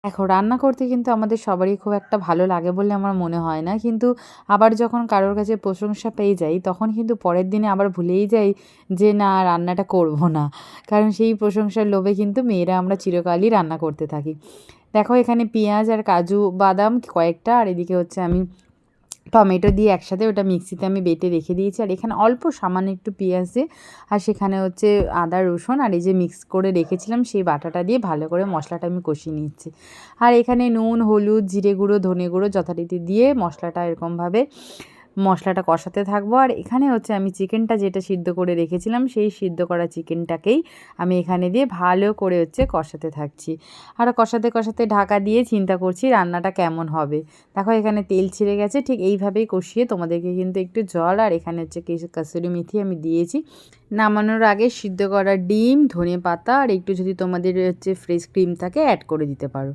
দেখো, রান্না করতে কিন্তু আমাদের সবারই খুব একটা ভালো লাগে বলে আমার মনে হয় না। কিন্তু আবার যখন কারোর কাছে প্রশংসা পেয়ে যাই, তখন কিন্তু পরের দিনে আবার ভুলেই যাই যে না রান্নাটা করব না। কারণ সেই প্রশংসার লোভে কিন্তু মেয়েরা আমরা চিরকালই রান্না করতে থাকি। দেখো এখানে পেঁয়াজ আর কাজু বাদাম কয়েকটা আর এদিকে হচ্ছে আমি টমেটো দিয়ে একসাথে ওটা মিক্সিতে আমি বেটে রেখে দিয়েছি। আর এখানে অল্প সামান্য একটু পেঁয়াজ দিয়ে আর সেখানে হচ্ছে আদা রসুন আর এই যে মিক্স করে রেখেছিলাম সেই বাটাটা দিয়ে ভালো করে মশলাটা আমি কষিয়ে নিচ্ছি। আর এখানে নুন, হলুদ, জিরে গুঁড়ো, ধনে গুঁড়ো যথারীতি দিয়ে মশলাটা এরকমভাবে মশলাটা কষাতে থাকবো। আর এখানে হচ্ছে আমি চিকেনটা যেটা সিদ্ধ করে রেখেছিলাম সেই সিদ্ধ করা চিকেনটাকেই আমি এখানে দিয়ে ভালো করে হচ্ছে কষাতে থাকছি। আর কষাতে কষাতে ঢাকা দিয়ে চিন্তা করছি রান্নাটা কেমন হবে। দেখো এখানে তেল ছেড়ে গেছে, ঠিক এইভাবেই কষিয়ে তোমাদেরকে কিন্তু একটু জল আর এখানে হচ্ছে কিছু কাসুরি মেথি আমি দিয়েছি। নামানোর আগে সিদ্ধ করা ডিম, ধনেপাতা আর একটু যদি তোমাদের হচ্ছে ফ্রেশ ক্রিম থাকে অ্যাড করে দিতে পারো।